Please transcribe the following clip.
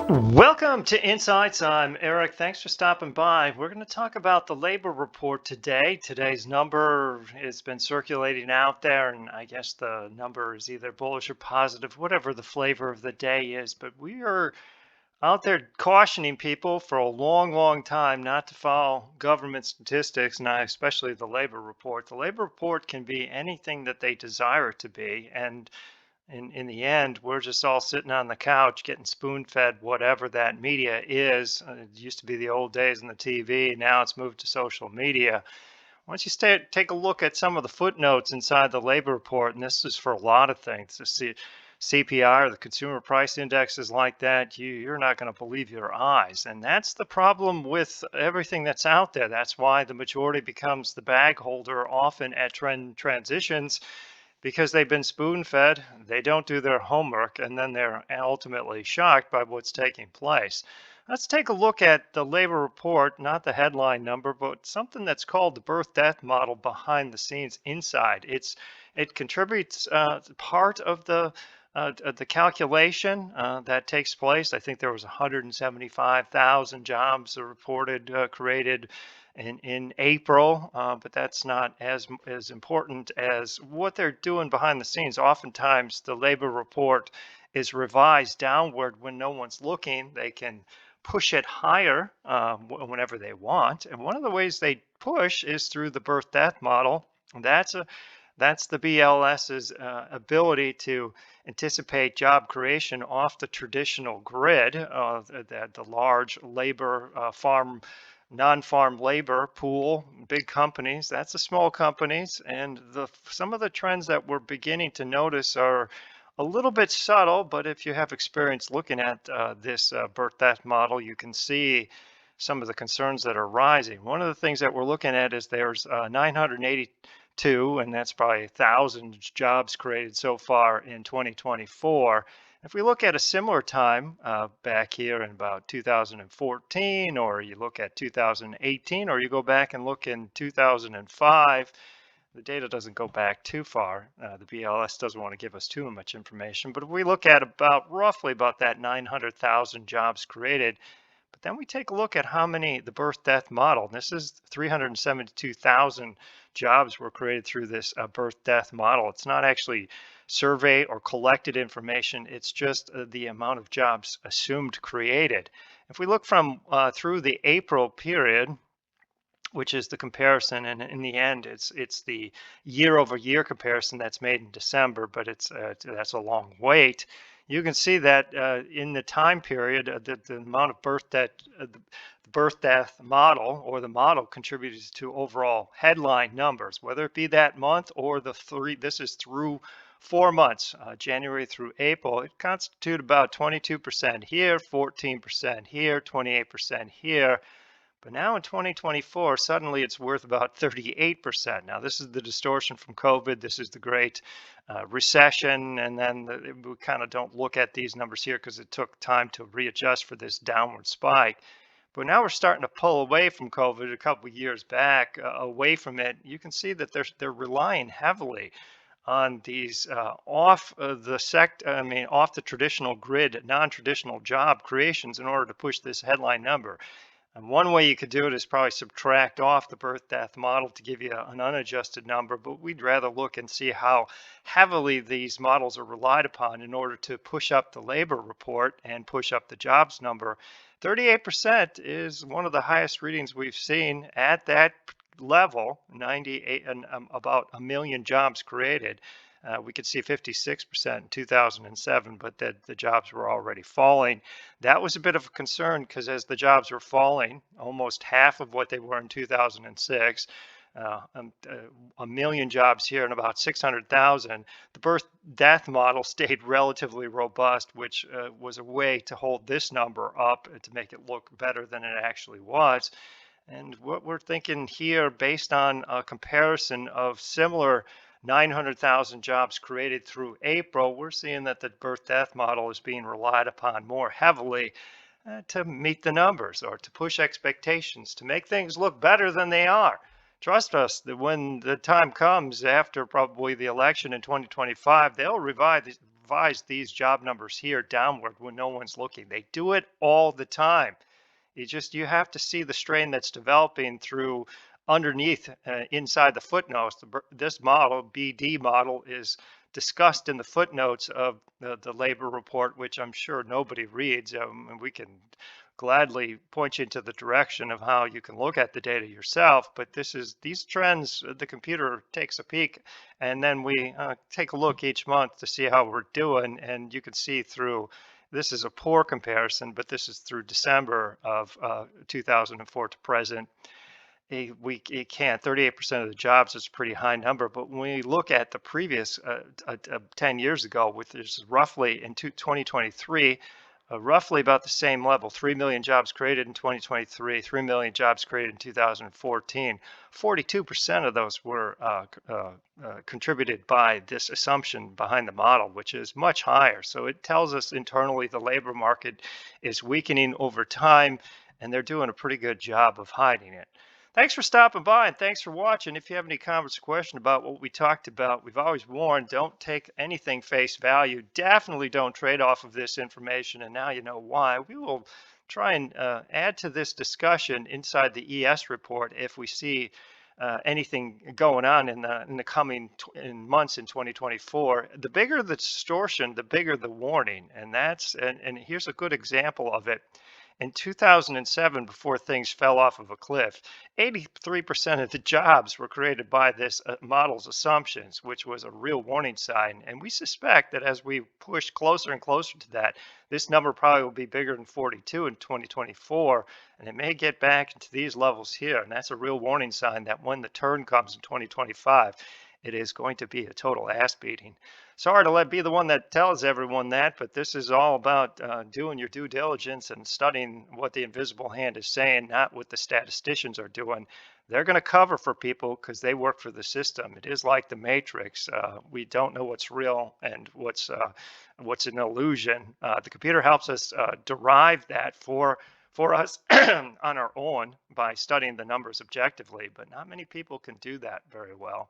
Welcome to Insights. I'm Eric. Thanks for stopping by. We're going to talk about the labor report today. Today's number has been circulating out there, and I guess the number is either bullish or positive, whatever the flavor of the day is. But we are out there cautioning people for a long, long time not to follow government statistics, and especially the labor report. The labor report can be anything that they desire it to be, and in the end, we're just all sitting on the couch getting spoon-fed whatever that media is. It used to be the old days in the TV. Now it's moved to social media. Once you take a look at some of the footnotes inside the labor report, and this is for a lot of things, the CPI or the Consumer Price Index is like that, you're not going to believe your eyes. And that's the problem with everything that's out there. That's why the majority becomes the bag holder often at trend transitions, because they've been spoon fed, they don't do their homework, and then they're ultimately shocked by what's taking place. Let's take a look at the labor report, not the headline number, but something that's called the birth death model behind the scenes inside. It contributes part of the calculation that takes place. I think there was 175,000 jobs reported created in April, but that's not as important as what they're doing behind the scenes. Oftentimes, the labor report is revised downward when no one's looking. They can push it higher whenever they want, and one of the ways they push is through the birth death model. And that's the BLS's ability to anticipate job creation off the traditional grid, the large labor farm non-farm labor pool, big companies. That's the small companies, and some of the trends that we're beginning to notice are a little bit subtle, but if you have experience looking at this birth death model, you can see some of the concerns that are rising. One of the things that we're looking at is there's 982, and that's probably 1,000 jobs created so far in 2024. If we look at a similar time back here in about 2014, or you look at 2018, or you go back and look in 2005, the data doesn't go back too far. The BLS doesn't want to give us too much information, but if we look at roughly about that 900,000 jobs created, but then we take a look at how many the birth death model. This is 372,000 jobs were created through this birth death model. It's not actually survey or collected information. It's just the amount of jobs assumed created. If we look from through the April period, which is the comparison, and in the end, it's the year-over-year comparison that's made in December, but that's a long wait. You can see that in the time period, the amount of the birth death model or the model contributed to overall headline numbers, whether it be that month or the three. This is through 4 months, January through April. It constituted about 22% here, 14% here, 28% here. But now in 2024, suddenly it's worth about 38%. Now, this is the distortion from COVID. This is the great recession. And then we kind of don't look at these numbers here because it took time to readjust for this downward spike. But now we're starting to pull away from COVID a couple of years back, away from it. You can see that they're relying heavily on these off the traditional grid, non-traditional job creations in order to push this headline number. And one way you could do it is probably subtract off the birth death model to give you an unadjusted number, but we'd rather look and see how heavily these models are relied upon in order to push up the labor report and push up the jobs number. 38% is one of the highest readings we've seen at that level, 98 and about a million jobs created. We could see 56% in 2007, but the jobs were already falling. That was a bit of a concern because as the jobs were falling, almost half of what they were in 2006, a million jobs here and about 600,000, the birth death model stayed relatively robust, which was a way to hold this number up and to make it look better than it actually was. And what we're thinking here, based on a comparison of similar 900,000 jobs created through April, we're seeing that the birth death model is being relied upon more heavily to meet the numbers or to push expectations, to make things look better than they are. Trust us that when the time comes after probably the election in 2025, they'll revise these job numbers here downward when no one's looking. They do it all the time. You have to see the strain that's developing through underneath inside the footnotes. This model, BD model, is discussed in the footnotes of the labor report, which I'm sure nobody reads. And we can gladly point you into the direction of how you can look at the data yourself. But these trends. The computer takes a peek, and then we take a look each month to see how we're doing, and you can see through. This is a poor comparison, but this is through December of 2004 to present. It can't. 38% of the jobs is a pretty high number, but when we look at the previous 10 years ago, which is roughly in 2023, roughly about the same level. 3 million jobs created in 2023, 3 million jobs created in 2014. 42% of those were contributed by this assumption behind the model, which is much higher. So it tells us internally the labor market is weakening over time, and they're doing a pretty good job of hiding it. Thanks for stopping by and thanks for watching. If you have any comments or question about what we talked about, we've always warned, don't take anything face value. Definitely don't trade off of this information, and now you know why. We will try and add to this discussion inside the ES report if we see anything going on in the coming months in 2024. The bigger the distortion, the bigger the warning, and here's a good example of it. In 2007, before things fell off of a cliff, 83% of the jobs were created by this model's assumptions, which was a real warning sign. And we suspect that as we push closer and closer to that, this number probably will be bigger than 42 in 2024, and it may get back into these levels here. And that's a real warning sign that when the turn comes in 2025, it is going to be a total ass beating. Sorry to be the one that tells everyone that, but this is all about doing your due diligence and studying what the invisible hand is saying, not what the statisticians are doing. They're going to cover for people because they work for the system. It is like the Matrix. We don't know what's real and what's an illusion. The computer helps us derive that for us on our own by studying the numbers objectively, but not many people can do that very well.